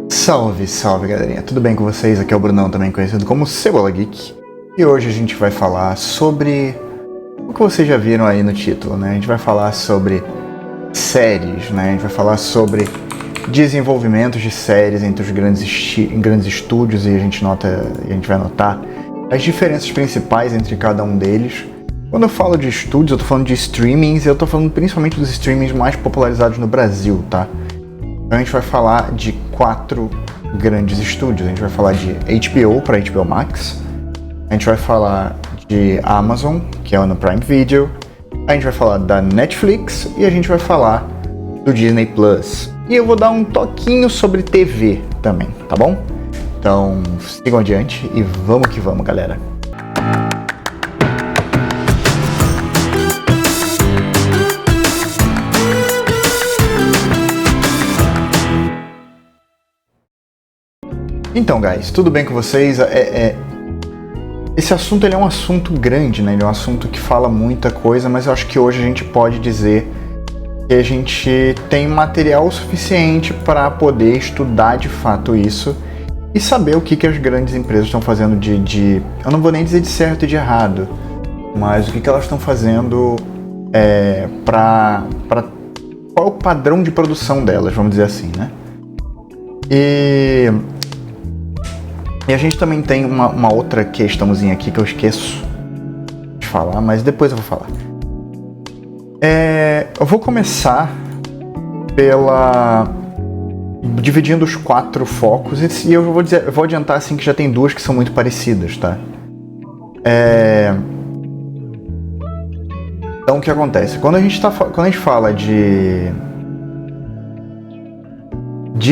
Salve, salve galerinha, tudo bem com vocês? Aqui é o Brunão, também conhecido como Cebola Geek. E hoje a gente vai falar sobre o que vocês já viram aí no título, né? A gente vai falar sobre séries, né? A gente vai falar sobre desenvolvimentos de séries entre os grandes estúdios e a gente vai notar as diferenças principais entre cada um deles. Quando eu falo de estúdios, eu tô falando de streamings e eu tô falando principalmente dos streamings mais popularizados no Brasil, tá? Então a gente vai falar de 4 grandes estúdios. A gente vai falar de HBO para HBO Max, a gente vai falar de Amazon, que é no Prime Video, a gente vai falar da Netflix e a gente vai falar do Disney Plus. E eu vou dar um toquinho sobre TV também, tá bom? Então sigam adiante e vamos que vamos, galera. Então, guys, tudo bem com vocês? Esse assunto ele é um assunto grande, né? Ele é um assunto que fala muita coisa, mas eu acho que hoje a gente pode dizer que a gente tem material suficiente para poder estudar de fato isso e saber o que as grandes empresas estão fazendo eu não vou nem dizer de certo e de errado, mas o que elas estão fazendo qual é o padrão de produção delas, vamos dizer assim, né? E a gente também tem uma outra questãozinha aqui que eu esqueço de falar, mas depois eu vou falar. Eu vou começar dividindo os 4 focos e eu vou adiantar assim que já tem 2 que são muito parecidas, tá? Então o que acontece? Quando a gente fala de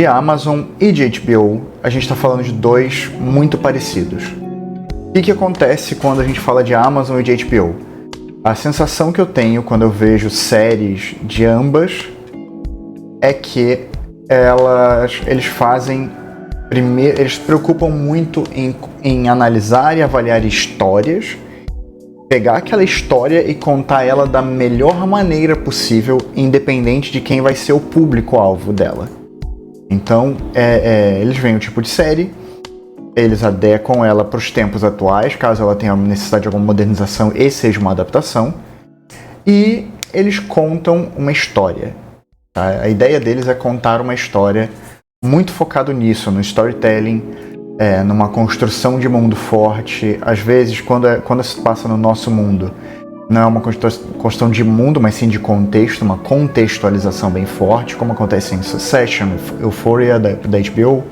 Amazon e de HBO, a gente está falando de 2 muito parecidos. O que acontece quando a gente fala de Amazon e de HBO? A sensação que eu tenho quando eu vejo séries de ambas é que eles se preocupam muito em analisar e avaliar histórias, pegar aquela história e contar ela da melhor maneira possível, independente de quem vai ser o público-alvo dela. Então, eles veem o tipo de série, eles adequam ela para os tempos atuais, caso ela tenha necessidade de alguma modernização e seja uma adaptação, e eles contam uma história. Tá? A ideia deles é contar uma história muito focado nisso, no storytelling, numa construção de mundo forte. Às vezes, quando se passa no nosso mundo, não é uma construção de mundo, mas sim de contexto, uma contextualização bem forte, como acontece em Succession, Euphoria da HBO,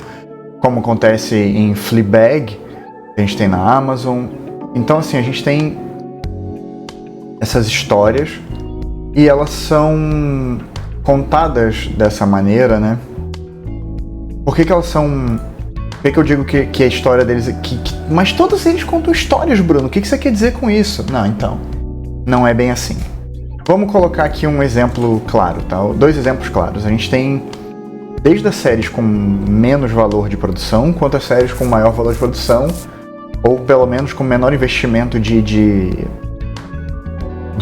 como acontece em Fleabag, que a gente tem na Amazon. Então, assim, a gente tem essas histórias e elas são contadas dessa maneira, né? Por que elas são... Por que eu digo que a história deles... Mas todos eles contam histórias, Bruno. O que você quer dizer com isso? Não, então... Não é bem assim. Vamos colocar aqui um exemplo claro, tá? 2 exemplos claros. A gente tem desde as séries com menos valor de produção, quanto as séries com maior valor de produção, ou pelo menos com menor investimento de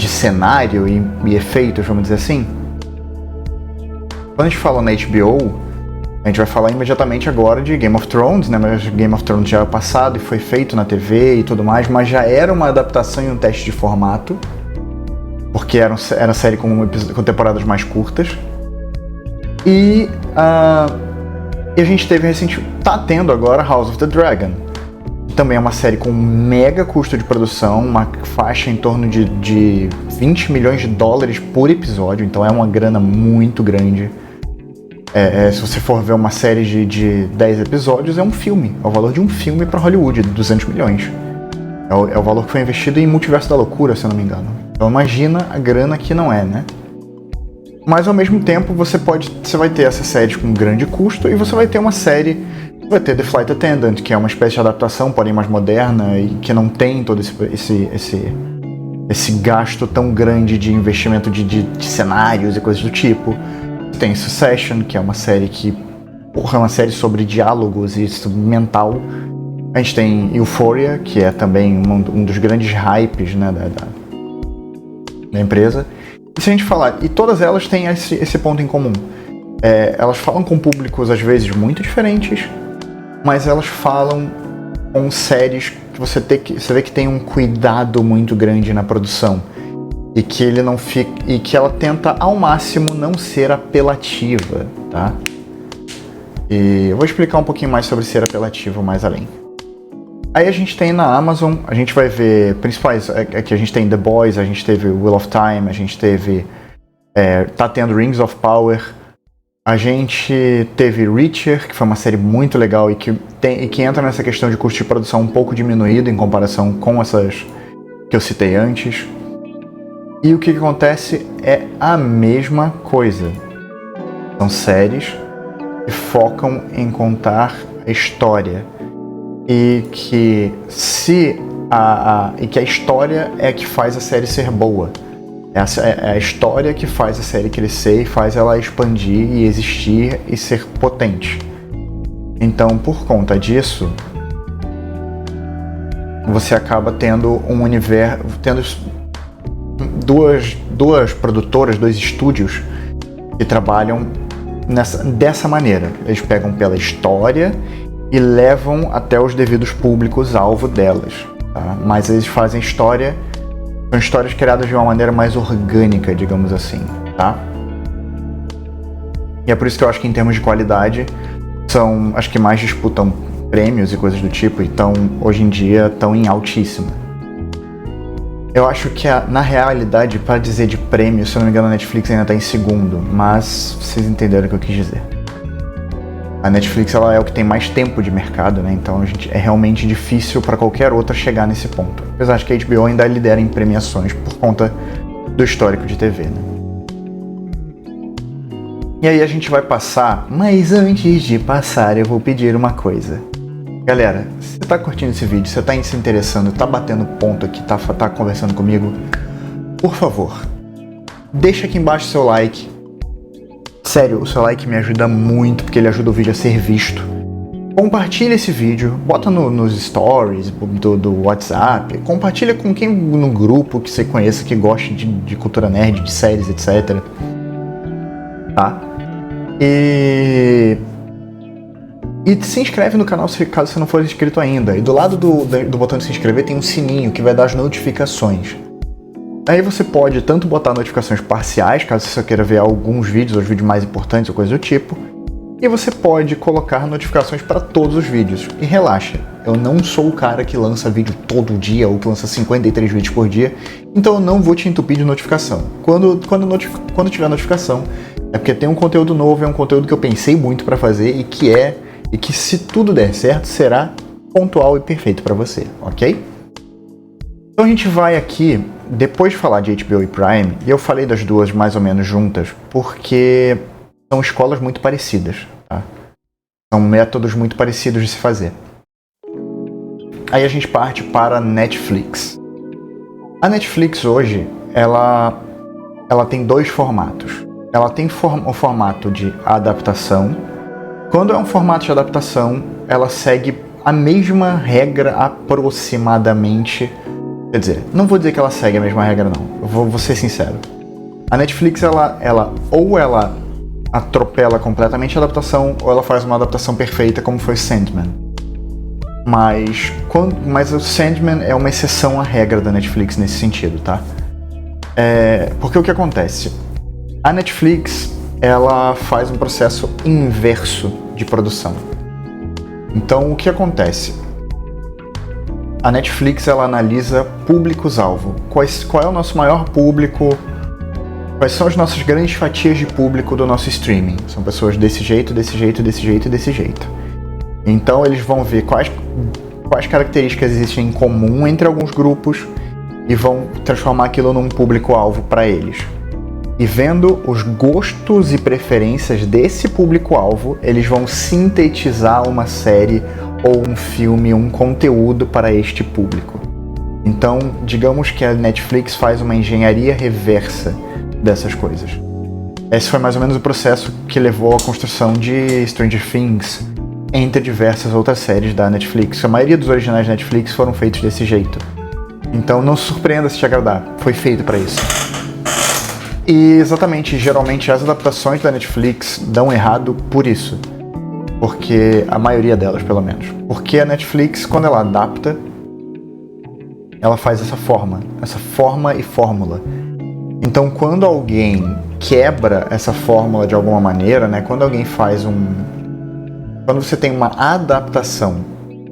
cenário e efeitos, vamos dizer assim. Quando a gente fala na HBO, a gente vai falar imediatamente agora de Game of Thrones, né? Mas Game of Thrones já é passado e foi feito na TV e tudo mais, mas já era uma adaptação e um teste de formato, porque era série com temporadas mais curtas. E a gente tá tendo agora House of the Dragon, que também é uma série com mega custo de produção, uma faixa em torno de 20 milhões de dólares por episódio, então é uma grana muito grande. Se você for ver uma série de 10 episódios, é um filme. É o valor de um filme para Hollywood, de 200 milhões. É o valor que foi investido em Multiverso da Loucura, se eu não me engano. Então imagina a grana que não é, né? Mas ao mesmo tempo você vai ter essas séries com grande custo e você vai ter uma série... Vai ter The Flight Attendant, que é uma espécie de adaptação, porém mais moderna e que não tem todo esse gasto tão grande de investimento de cenários e coisas do tipo. Tem Succession, que é uma série é uma série sobre diálogos e sobre mental. A gente tem Euphoria, que é também um dos grandes hypes, né, da empresa. E se a gente falar, e todas elas têm esse ponto em comum. Elas falam com públicos às vezes muito diferentes, mas elas falam com séries que você vê que tem um cuidado muito grande na produção e que ele não fica, e que ela tenta ao máximo não ser apelativa, tá? E eu vou explicar um pouquinho mais sobre ser apelativo mais além. Aí a gente tem na Amazon, a gente vai ver principais, aqui a gente tem The Boys, a gente teve Wheel of Time, a gente teve, tá tendo Rings of Power, a gente teve Reacher, que foi uma série muito legal e que entra nessa questão de custo de produção um pouco diminuído em comparação com essas que eu citei antes. E o que acontece é a mesma coisa. São séries que focam em contar a história e que a história é que faz a série ser boa. É a história que faz a série crescer e faz ela expandir e existir e ser potente. Então, por conta disso, você acaba tendo um universo, tendo duas produtoras, dois estúdios que trabalham dessa maneira. Eles pegam pela história e levam até os devidos públicos alvo delas, tá? Mas eles fazem são histórias criadas de uma maneira mais orgânica, digamos assim, tá? E é por isso que eu acho que em termos de qualidade são as que mais disputam prêmios e coisas do tipo, então hoje em dia estão em altíssima. Eu acho que na realidade, para dizer de prêmio, se eu não me engano, a Netflix ainda está em segundo, mas vocês entenderam o que eu quis dizer. A Netflix ela é o que tem mais tempo de mercado, né? Então é realmente difícil para qualquer outra chegar nesse ponto. Apesar de que a HBO ainda lidera em premiações por conta do histórico de TV, né? E aí a gente vai passar, mas antes de passar eu vou pedir uma coisa. Galera, se você tá curtindo esse vídeo, se você tá se interessando, tá batendo ponto aqui, tá conversando comigo, por favor, deixa aqui embaixo o seu like. Sério, o seu like me ajuda muito, porque ele ajuda o vídeo a ser visto. Compartilha esse vídeo, bota nos stories do WhatsApp, compartilha com quem no grupo que você conheça, que goste de cultura nerd, de séries, etc. Tá? E se inscreve no canal caso você não for inscrito ainda. E do lado do botão de se inscrever tem um sininho que vai dar as notificações. Aí você pode tanto botar notificações parciais, caso você queira ver alguns vídeos, os vídeos mais importantes ou coisa do tipo, e você pode colocar notificações para todos os vídeos. E relaxa, eu não sou o cara que lança vídeo todo dia ou que lança 53 vídeos por dia, então eu não vou te entupir de notificação. Quando tiver notificação, é porque tem um conteúdo novo, é um conteúdo que eu pensei muito para fazer e que se tudo der certo, será pontual e perfeito para você, ok? Então a gente vai aqui, depois de falar de HBO e Prime, e eu falei das duas mais ou menos juntas, porque são escolas muito parecidas, tá? São métodos muito parecidos de se fazer. Aí a gente parte para a Netflix. A Netflix hoje, ela tem dois formatos. Ela tem o formato de adaptação. Quando é um formato de adaptação, ela segue a mesma regra aproximadamente. Quer dizer, não vou dizer que ela segue a mesma regra, não. Eu vou ser sincero. A Netflix, ela atropela completamente a adaptação, ou ela faz uma adaptação perfeita, como foi Sandman. Mas o Sandman é uma exceção à regra da Netflix nesse sentido, tá? Porque o que acontece? A Netflix, ela faz um processo inverso de produção. Então, o que acontece? A Netflix, ela analisa públicos-alvo. Qual é o nosso maior público? Quais são as nossas grandes fatias de público do nosso streaming? São pessoas desse jeito, desse jeito, desse jeito e desse jeito. Então, eles vão ver quais características existem em comum entre alguns grupos e vão transformar aquilo num público-alvo para eles. E vendo os gostos e preferências desse público-alvo, eles vão sintetizar uma série ou um filme, um conteúdo para este público. Então, digamos que a Netflix faz uma engenharia reversa dessas coisas. Esse foi mais ou menos o processo que levou à construção de Stranger Things, entre diversas outras séries da Netflix. A maioria dos originais da Netflix foram feitos desse jeito. Então, não se surpreenda se te agradar. Foi feito para isso. E exatamente, geralmente as adaptações da Netflix dão errado por isso. Porque a maioria delas, pelo menos. Porque a Netflix, quando ela adapta, ela faz essa forma e fórmula. Então, quando alguém quebra essa fórmula de alguma maneira, né? Quando alguém faz quando você tem uma adaptação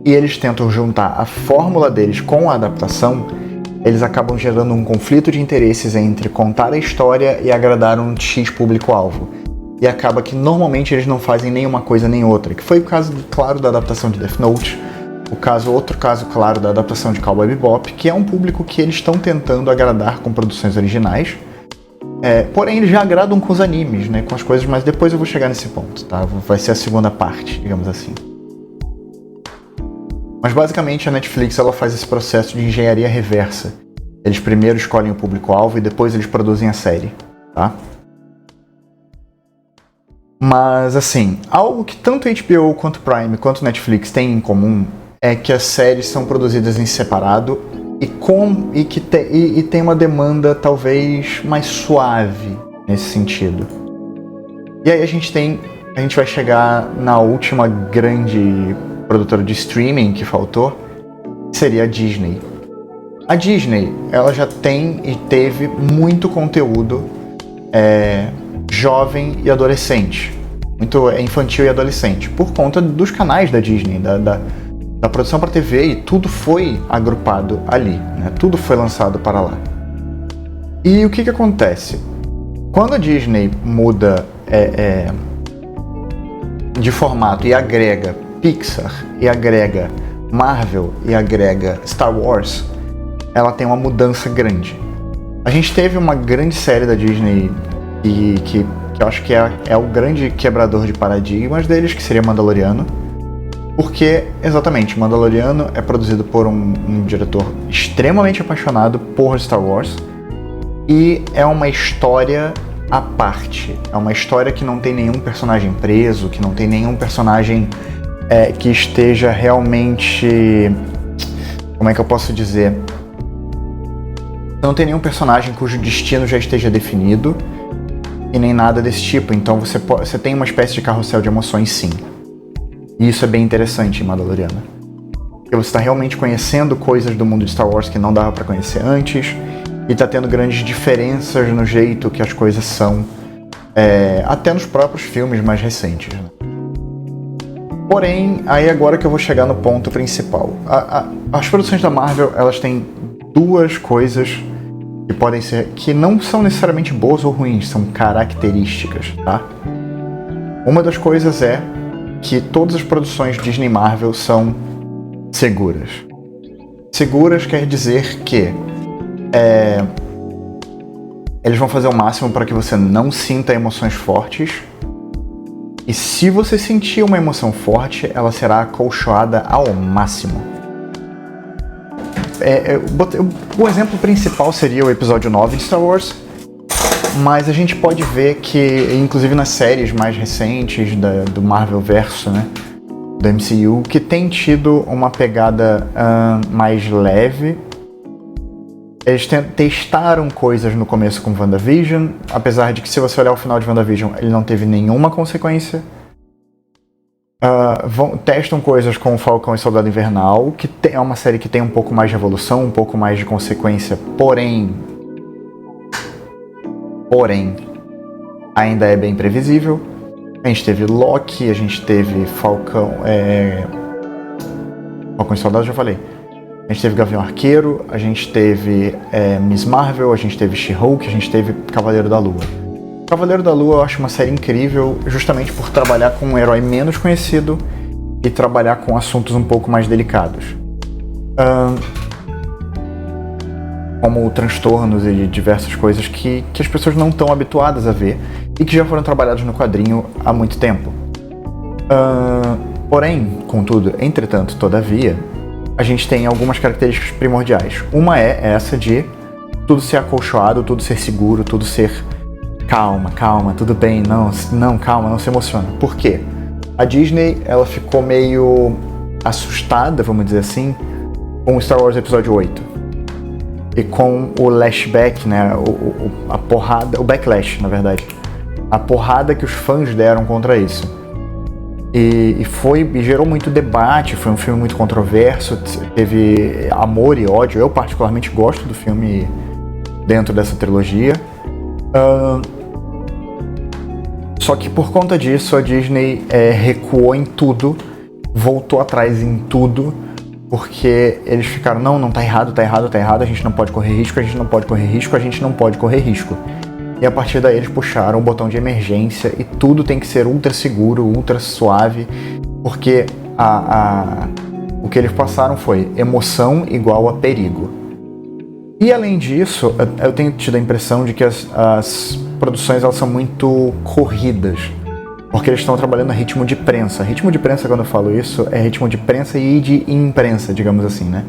e eles tentam juntar a fórmula deles com a adaptação, eles acabam gerando um conflito de interesses entre contar a história e agradar um X público-alvo. E acaba que normalmente eles não fazem nenhuma coisa nem outra, que foi o caso, claro, da adaptação de Death Note, outro caso claro da adaptação de Cowboy Bebop, que é um público que eles estão tentando agradar com produções originais, porém eles já agradam com os animes, né, com as coisas, mas depois eu vou chegar nesse ponto, tá? Vai ser a segunda parte, digamos assim. Mas basicamente a Netflix ela faz esse processo de engenharia reversa. Eles primeiro escolhem o público-alvo e depois eles produzem a série, tá? Mas assim, algo que tanto HBO quanto Prime quanto Netflix têm em comum é que as séries são produzidas em separado e tem uma demanda talvez mais suave nesse sentido. E aí a gente vai chegar na última grande produtora de streaming que faltou, que seria a Disney. A Disney, ela já tem e teve muito conteúdo jovem e adolescente, muito infantil e adolescente, por conta dos canais da Disney, da produção para TV, e tudo foi agrupado ali, né? Tudo foi lançado para lá. E o que acontece? Quando a Disney muda de formato e agrega Pixar, e agrega Marvel, e agrega Star Wars, ela tem uma mudança grande. A gente teve uma grande série da Disney que eu acho que é o grande quebrador de paradigmas deles, que seria Mandaloriano. Porque, exatamente, Mandaloriano é produzido por um diretor extremamente apaixonado por Star Wars. E é uma história à parte. É uma história que não tem nenhum personagem preso, que não tem nenhum personagem que esteja realmente... Como é que eu posso dizer? Não tem nenhum personagem cujo destino já esteja definido e nem nada desse tipo. Então você tem uma espécie de carrossel de emoções, sim. E isso é bem interessante em Mandaloriano. Porque você está realmente conhecendo coisas do mundo de Star Wars que não dava para conhecer antes, e está tendo grandes diferenças no jeito que as coisas são, até nos próprios filmes mais recentes. Né? Porém, aí agora que eu vou chegar no ponto principal. As produções da Marvel, elas têm duas coisas que não são necessariamente boas ou ruins, são características, tá? Uma das coisas é que todas as produções Disney Marvel são seguras. Seguras quer dizer que eles vão fazer o máximo para que você não sinta emoções fortes, e se você sentir uma emoção forte, ela será acolchoada ao máximo. O exemplo principal seria o episódio 9 de Star Wars, mas a gente pode ver que, inclusive nas séries mais recentes do Marvel Verso, né, do MCU, que tem tido uma pegada mais leve. Eles testaram coisas no começo com WandaVision, apesar de que, se você olhar o final de WandaVision, ele não teve nenhuma consequência. Testam coisas com o Falcão e Soldado Invernal, que é uma série que tem um pouco mais de evolução, um pouco mais de consequência, porém ainda é bem previsível. A gente teve Loki, a gente teve Falcão e Soldado, já falei. A gente teve Gavião Arqueiro, a gente teve Miss Marvel, a gente teve She-Hulk, a gente teve Cavaleiro da Lua. Cavaleiro da Lua eu acho uma série incrível, justamente por trabalhar com um herói menos conhecido e trabalhar com assuntos um pouco mais delicados. Como transtornos e diversas coisas que as pessoas não estão habituadas a ver e que já foram trabalhados no quadrinho há muito tempo. Porém, contudo, entretanto, todavia, a gente tem algumas características primordiais. Uma é essa de tudo ser acolchoado, tudo ser seguro, tudo ser calma, tudo bem, não, calma, não se emociona. Por quê? A Disney, ela ficou meio assustada, vamos dizer assim, com o Star Wars Episódio 8. e com o lashback, né, a porrada, o backlash, na verdade, a porrada que os fãs deram contra isso. E gerou muito debate, foi um filme muito controverso, teve amor e ódio. Eu particularmente gosto do filme dentro dessa trilogia. Só que por conta disso a Disney recuou em tudo, voltou atrás em tudo, porque eles ficaram, não tá errado, a gente não pode correr risco, a gente não pode correr risco. E a partir daí eles puxaram o botão de emergência e tudo tem que ser ultra seguro, ultra suave, porque o que eles passaram foi emoção igual a perigo. E além disso, eu tenho tido a impressão de que as produções elas são muito corridas, porque eles estão trabalhando a ritmo de prensa. Ritmo de prensa, quando eu falo isso, é ritmo de prensa e de imprensa, digamos assim, né?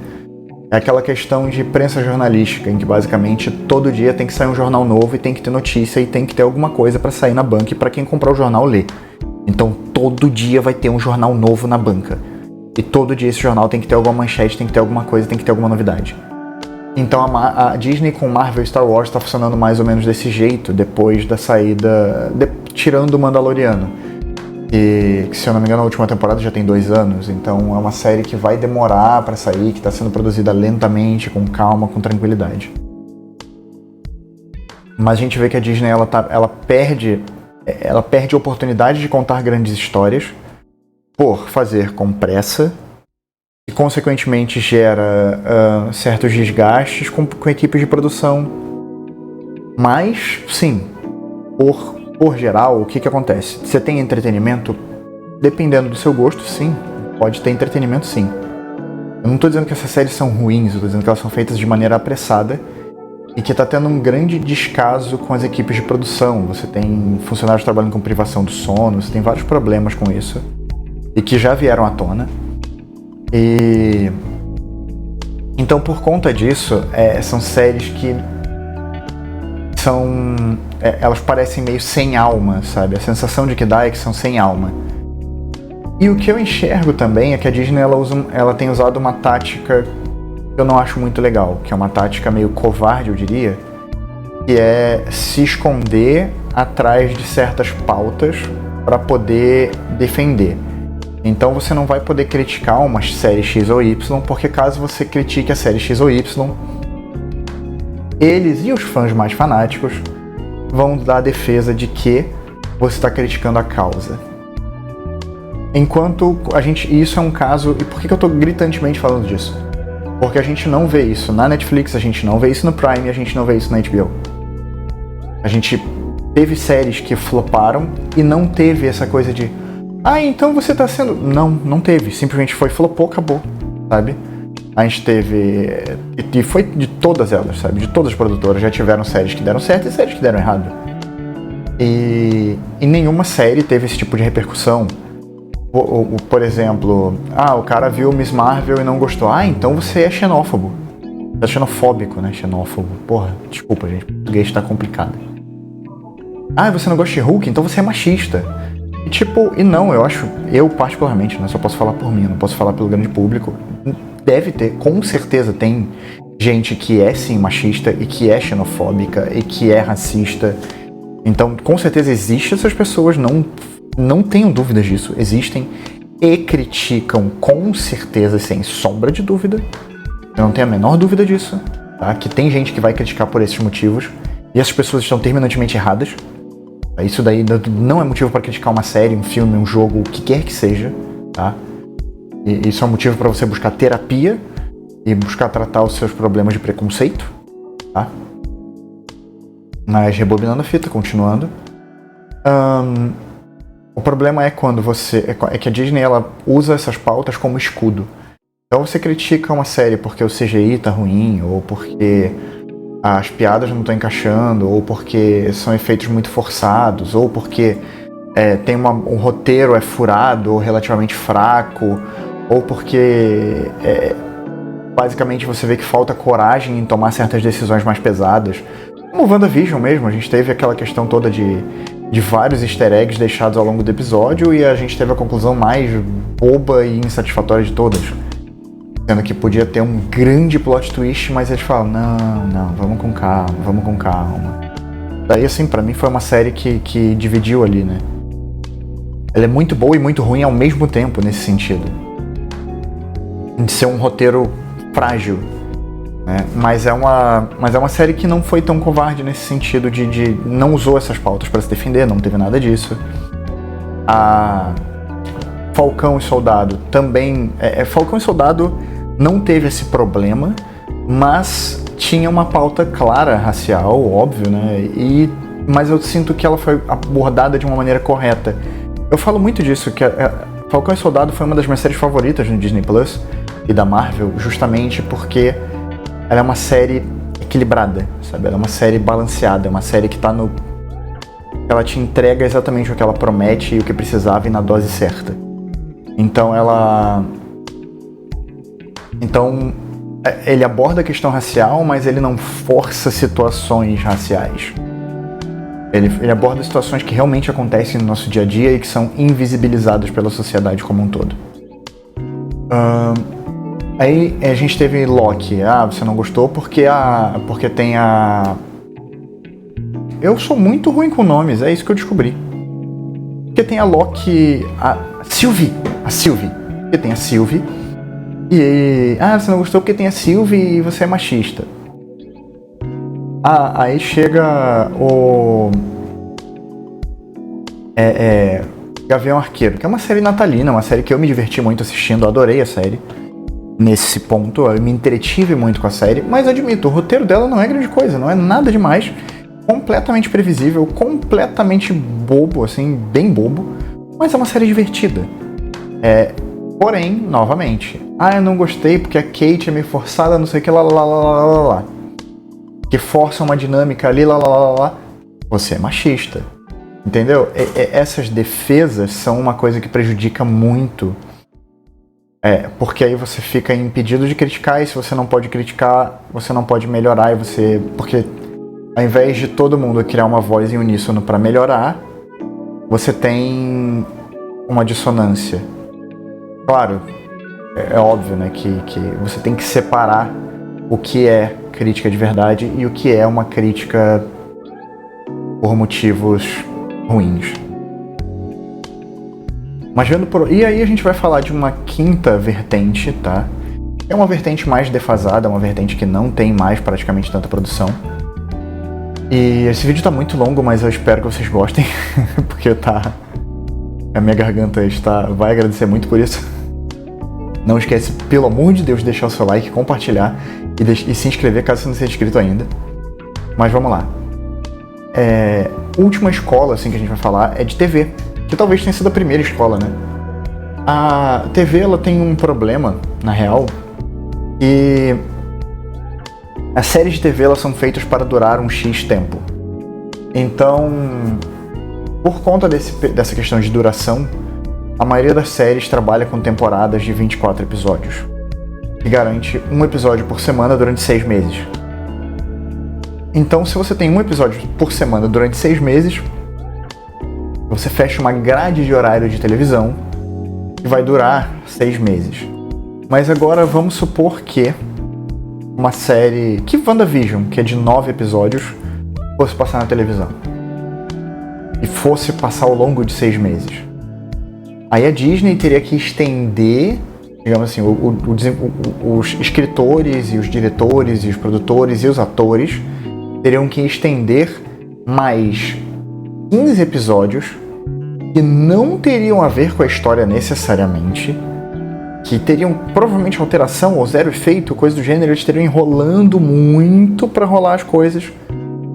É aquela questão de prensa jornalística, em que basicamente todo dia tem que sair um jornal novo e tem que ter notícia e tem que ter alguma coisa para sair na banca e para quem comprar o jornal ler. Então todo dia vai ter um jornal novo na banca. E todo dia esse jornal tem que ter alguma manchete, tem que ter alguma coisa, tem que ter alguma novidade. Então a Disney com Marvel e Star Wars está funcionando mais ou menos desse jeito, depois da saída, tirando o Mandaloriano. E, se eu não me engano, a última temporada já tem 2 anos, então é uma série que vai demorar para sair, que está sendo produzida lentamente, com calma, com tranquilidade. Mas a gente vê que a Disney ela perde a oportunidade de contar grandes histórias por fazer com pressa e, consequentemente, gera certos desgastes com equipes de produção. Mas, sim, por geral, o que acontece? Você tem entretenimento? Dependendo do seu gosto, sim. Pode ter entretenimento, sim. Eu não estou dizendo que essas séries são ruins, eu estou dizendo que elas são feitas de maneira apressada e que está tendo um grande descaso com as equipes de produção. Você tem funcionários trabalhando com privação do sono, você tem vários problemas com isso e que já vieram à tona. E então, por conta disso, são séries que elas parecem meio sem alma, sabe? A sensação de que dá é que são sem alma. E o que eu enxergo também é que a Disney ela tem usado uma tática que eu não acho muito legal, que é uma tática meio covarde, eu diria, que é se esconder atrás de certas pautas para poder defender. Então você não vai poder criticar uma série X ou Y, porque caso você critique a série X ou Y, eles e os fãs mais fanáticos vão dar a defesa de que você está criticando a causa. Enquanto isso é um caso... E por que eu estou gritantemente falando disso? Porque a gente não vê isso na Netflix, a gente não vê isso no Prime, a gente não vê isso na HBO. A gente teve séries que floparam e não teve essa coisa de então você está sendo... Não teve. Simplesmente flopou, acabou, sabe? A gente teve... E foi de todas elas, sabe? De todas as produtoras. Já tiveram séries que deram certo e séries que deram errado. E nenhuma série teve esse tipo de repercussão. Por exemplo, o cara viu Miss Marvel e não gostou. Então você é xenófobo. Você é xenofóbico, né? Xenófobo. Porra, desculpa, gente. O português tá complicado. Você não gosta de Hulk? Então você é machista. E não, eu particularmente, né? Só posso falar por mim, não posso falar pelo grande público. Deve ter, com certeza tem gente que é sim machista e que é xenofóbica e que é racista. Então, com certeza existem essas pessoas, não tenham dúvidas disso, existem e criticam com certeza, sem sombra de dúvida. Eu não tenho a menor dúvida disso, tá? Que tem gente que vai criticar por esses motivos e essas pessoas estão terminantemente erradas. Isso daí não é motivo para criticar uma série, um filme, um jogo, o que quer que seja, tá? E isso é um motivo para você buscar terapia e buscar tratar os seus problemas de preconceito, tá? Mas rebobinando a fita, continuando. O problema é quando é que a Disney ela usa essas pautas como escudo. Então você critica uma série porque o CGI tá ruim, ou porque as piadas não estão encaixando, ou porque são efeitos muito forçados, ou porque tem um roteiro é furado ou relativamente fraco, ou porque basicamente você vê que falta coragem em tomar certas decisões mais pesadas. Como o WandaVision mesmo, a gente teve aquela questão toda de vários easter eggs deixados ao longo do episódio e a gente teve a conclusão mais boba e insatisfatória de todas. Sendo que podia ter um grande plot twist, mas eles falam, não, vamos com calma. Daí, assim, pra mim foi uma série que dividiu ali, né? Ela é muito boa e muito ruim ao mesmo tempo, nesse sentido. De ser um roteiro frágil, né? Mas é uma série que não foi tão covarde nesse sentido de não usou essas pautas pra se defender, não teve nada disso. A Falcão e Soldado também... Falcão e Soldado não teve esse problema, mas tinha uma pauta clara, racial, óbvio, né? Mas eu sinto que ela foi abordada de uma maneira correta. Eu falo muito disso, que Falcão e Soldado foi uma das minhas séries favoritas no Disney Plus e da Marvel, justamente porque ela é uma série equilibrada, sabe? Ela é uma série balanceada, é uma série que tá no... Ela te entrega exatamente o que ela promete e o que precisava e na dose certa. Então ele aborda a questão racial, mas ele não força situações raciais. Ele aborda situações que realmente acontecem no nosso dia a dia e que são invisibilizadas pela sociedade como um todo. Aí a gente teve Loki. Você não gostou porque tem a... Eu sou muito ruim com nomes, é isso que eu descobri. Porque tem a Loki... A Sylvie. Porque tem a Sylvie. E... você não gostou porque tem a Sylvie e você é machista. Aí chega o... Gavião Arqueiro, que é uma série natalina, uma série que eu me diverti muito assistindo, eu adorei a série. Nesse ponto, eu me entretive muito com a série, mas admito, o roteiro dela não é grande coisa, não é nada demais. Completamente previsível, completamente bobo, assim, bem bobo, mas é uma série divertida. Porém, novamente, eu não gostei porque a Kate é meio forçada, não sei o que, lá. Que força uma dinâmica ali, lá. Você é machista. Entendeu? Essas defesas são uma coisa que prejudica muito. Porque aí você fica impedido de criticar, e se você não pode criticar, você não pode melhorar, porque ao invés de todo mundo criar uma voz em uníssono para melhorar, você tem uma dissonância. Claro, é óbvio, né, que você tem que separar o que é crítica de verdade e o que é uma crítica por motivos ruins. Mas e aí a gente vai falar de uma quinta vertente, tá? É uma vertente mais defasada, uma vertente que não tem mais praticamente tanta produção. E esse vídeo tá muito longo, mas eu espero que vocês gostem, porque a minha garganta vai agradecer muito por isso. Não esquece, pelo amor de Deus, de deixar o seu like, compartilhar e se inscrever caso você não seja inscrito ainda. Mas vamos lá. Última escola, assim, que a gente vai falar é de TV, que talvez tenha sido a primeira escola, né? A TV, ela tem um problema, na real, e as séries de TV, elas são feitas para durar um X tempo. Então, por conta dessa questão de duração, a maioria das séries trabalha com temporadas de 24 episódios, que garante um episódio por semana durante 6 meses. Então, se você tem um episódio por semana durante 6 meses, você fecha uma grade de horário de televisão que vai durar 6 meses. Mas agora vamos supor que uma série... Que WandaVision, que é de 9 episódios, fosse passar na televisão. E fosse passar ao longo de 6 meses. Aí a Disney teria que estender, digamos assim, os escritores e os diretores e os produtores e os atores teriam que estender mais 15 episódios que não teriam a ver com a história necessariamente, que teriam provavelmente alteração ou zero efeito, coisa do gênero, eles teriam enrolando muito para rolar as coisas,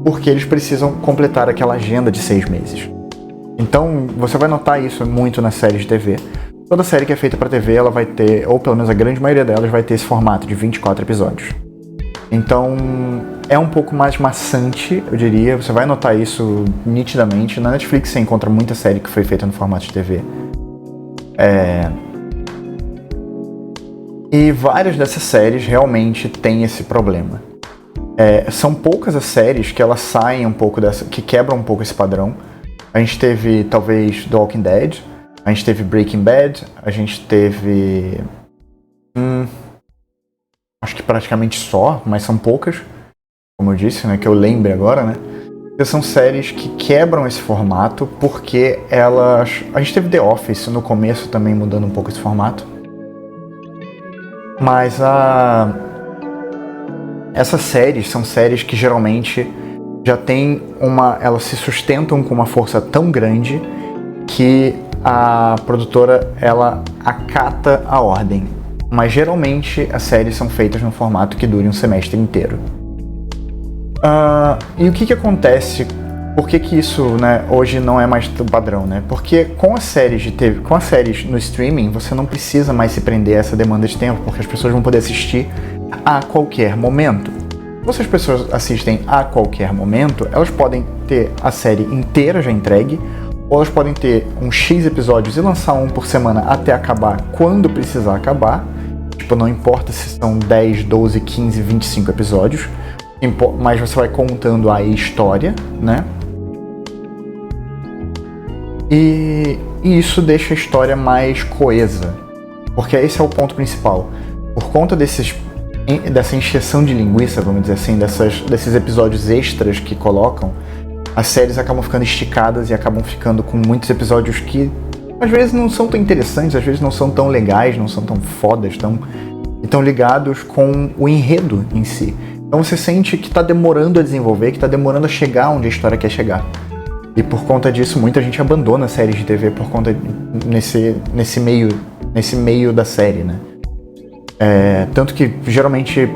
porque eles precisam completar aquela agenda de 6 meses. Então, você vai notar isso muito nas séries de TV. Toda série que é feita para TV, ela vai ter, ou pelo menos a grande maioria delas, vai ter esse formato de 24 episódios. Então, é um pouco mais maçante, eu diria. Você vai notar isso nitidamente. Na Netflix você encontra muita série que foi feita no formato de TV. E várias dessas séries realmente têm esse problema. São poucas as séries que elas saem um pouco que quebram um pouco esse padrão. A gente teve, talvez, The Walking Dead, a gente teve Breaking Bad, a gente teve... praticamente só, mas são poucas, como eu disse, né, que eu lembre agora, né? São séries que quebram esse formato porque elas... A gente teve The Office no começo também mudando um pouco esse formato. Mas essas séries são séries que geralmente já tem elas se sustentam com uma força tão grande que a produtora ela acata a ordem. Mas geralmente as séries são feitas num formato que dure um semestre inteiro. E o que acontece? Por que isso, né, hoje não é mais padrão, né? Porque com as séries de TV, com as séries no streaming, você não precisa mais se prender a essa demanda de tempo, porque as pessoas vão poder assistir a qualquer momento. Se as pessoas assistem a qualquer momento, elas podem ter a série inteira já entregue, ou elas podem ter uns X episódios e lançar um por semana até acabar quando precisar acabar. Tipo, não importa se são 10, 12, 15, 25 episódios, mas você vai contando a história, né? E isso deixa a história mais coesa, porque esse é o ponto principal. Por conta dessa encheção de linguiça, vamos dizer assim, desses episódios extras que colocam, as séries acabam ficando esticadas e acabam ficando com muitos episódios que às vezes não são tão interessantes, às vezes não são tão legais, não são tão fodas, tão ligados com o enredo em si. Então você sente que está demorando a desenvolver, que está demorando a chegar onde a história quer chegar. E por conta disso, muita gente abandona séries de TV por conta nesse meio da série, né? Tanto que geralmente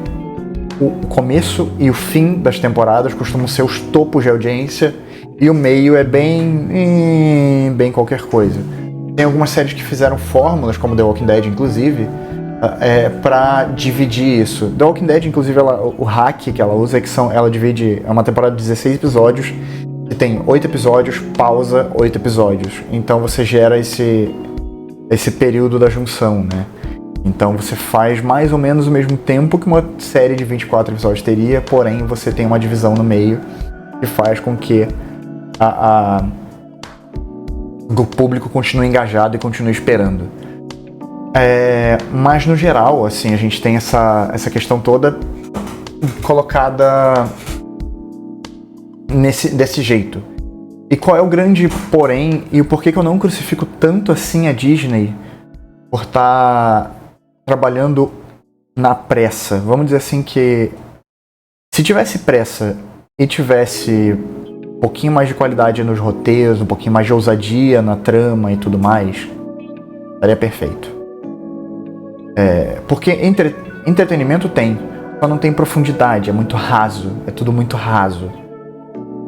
o começo e o fim das temporadas costumam ser os topos de audiência e o meio é bem qualquer coisa. Tem algumas séries que fizeram fórmulas, como The Walking Dead, inclusive, para dividir isso. The Walking Dead, inclusive, o hack que ela usa ela divide, é uma temporada de 16 episódios, que tem 8 episódios, pausa 8 episódios. Então você gera esse período da junção, né? Então você faz mais ou menos o mesmo tempo que uma série de 24 episódios teria, porém você tem uma divisão no meio que faz com que o público continue engajado e continue esperando. Mas no geral, assim, a gente tem essa questão toda colocada desse jeito. E qual é o grande porém e o porquê que eu não crucifico tanto assim a Disney por estar trabalhando na pressa? Vamos dizer assim que se tivesse pressa e tivesse um pouquinho mais de qualidade nos roteiros, um pouquinho mais de ousadia na trama e tudo mais, estaria perfeito. Porque entretenimento tem, só não tem profundidade, é muito raso, é tudo muito raso.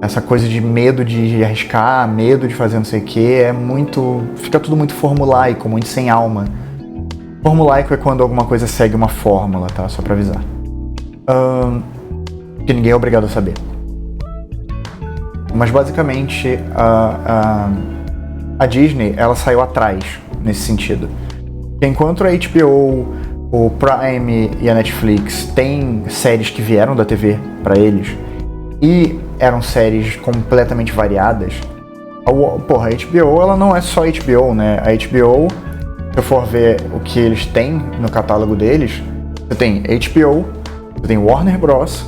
Essa coisa de medo de arriscar, medo de fazer não sei o que, fica tudo muito formulaico, muito sem alma. Formulaico é quando alguma coisa segue uma fórmula, tá? Só pra avisar. Que ninguém é obrigado a saber. Mas basicamente a Disney, ela saiu atrás nesse sentido. Enquanto a HBO, o Prime e a Netflix têm séries que vieram da TV pra eles e eram séries completamente variadas, a HBO ela não é só HBO, né? A HBO, se eu for ver o que eles têm no catálogo deles, você tem HBO, você tem Warner Bros,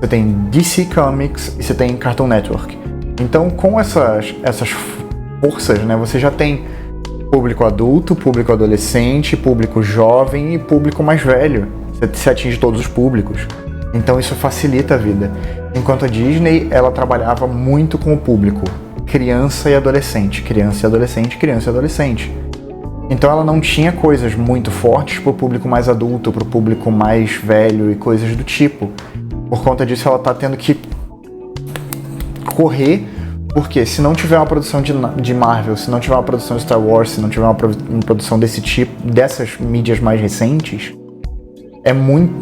você tem DC Comics e você tem Cartoon Network. Então, com essas forças, né, você já tem público adulto, público adolescente, público jovem e público mais velho. Você atinge todos os públicos. Então isso facilita a vida. Enquanto a Disney, ela trabalhava muito com o público criança e adolescente, criança e adolescente, criança e adolescente. Então ela não tinha coisas muito fortes pro público mais adulto, pro público mais velho e coisas do tipo. Por conta disso, ela tá tendo que correr, porque se não tiver uma produção de Marvel, se não tiver uma produção de Star Wars, se não tiver uma produção desse tipo, dessas mídias mais recentes,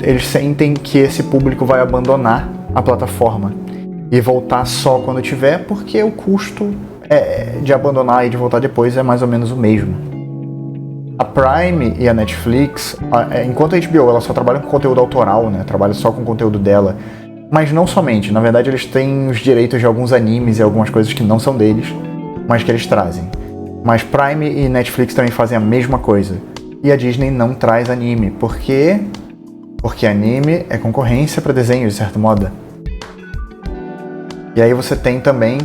eles sentem que esse público vai abandonar a plataforma e voltar só quando tiver, porque o custo de abandonar e de voltar depois é mais ou menos o mesmo. A Prime e a Netflix, enquanto a HBO ela só trabalha com conteúdo autoral, né? Trabalha só com o conteúdo dela, mas não somente. Na verdade, eles têm os direitos de alguns animes e algumas coisas que não são deles, mas que eles trazem. Mas Prime e Netflix também fazem a mesma coisa. E a Disney não traz anime, porque Porque anime é concorrência para desenho, de certo modo. E aí você tem também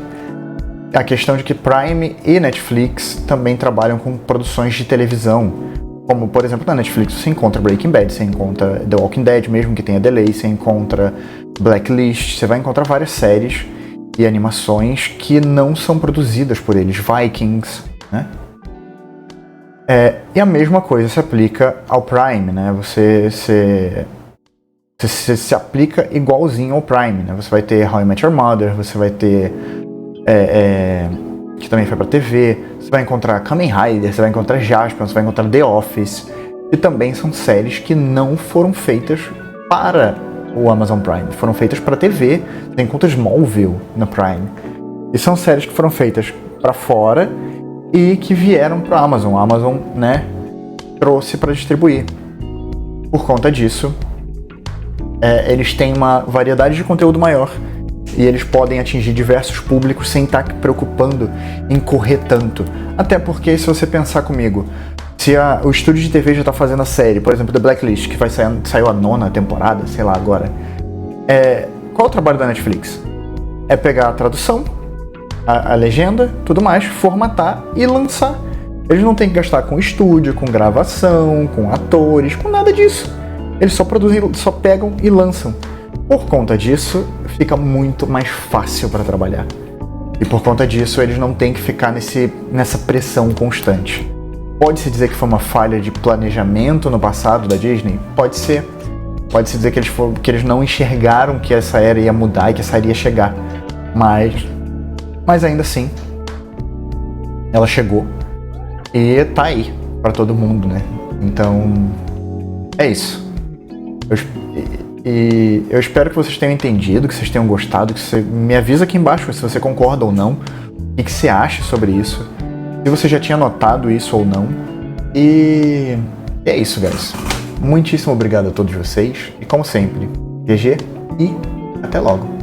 a questão de que Prime e Netflix também trabalham com produções de televisão. Como, por exemplo, na Netflix você encontra Breaking Bad, você encontra The Walking Dead, mesmo que tenha delay, você encontra Blacklist, você vai encontrar várias séries e animações que não são produzidas por eles, Vikings, né? E a mesma coisa se aplica ao Prime, né? Você se aplica igualzinho ao Prime, né? Você vai ter How I Met Your Mother, você vai ter que também foi pra TV, você vai encontrar Kamen Rider, você vai encontrar Jaspion, você vai encontrar The Office, e também são séries que não foram feitas para o Amazon Prime, foram feitas para TV. Você encontra Smallville na Prime, e são séries que foram feitas para fora e que vieram para a Amazon, né, trouxe para distribuir. Por conta disso, eles têm uma variedade de conteúdo maior e eles podem atingir diversos públicos sem estar preocupando em correr tanto. Até porque, se você pensar comigo, se o estúdio de TV já está fazendo a série, por exemplo, The Blacklist, que saiu a 9ª temporada, sei lá agora, qual é o trabalho da Netflix? É pegar a tradução, a legenda, tudo mais, formatar e lançar. Eles não têm que gastar com estúdio, com gravação, com atores, com nada disso. Eles só produzem, só pegam e lançam. Por conta disso, fica muito mais fácil para trabalhar. E por conta disso, eles não têm que ficar nessa pressão constante. Pode-se dizer que foi uma falha de planejamento no passado da Disney? Pode ser. Pode-se dizer que eles não enxergaram que essa era ia mudar e que essa era ia chegar. Mas ainda assim, ela chegou e tá aí para todo mundo, né? Então, é isso. Eu espero que vocês tenham entendido, que vocês tenham gostado, que você me avisa aqui embaixo se você concorda ou não, o que você acha sobre isso, se você já tinha notado isso ou não. E é isso, guys. Muitíssimo obrigado a todos vocês e, como sempre, GG e até logo.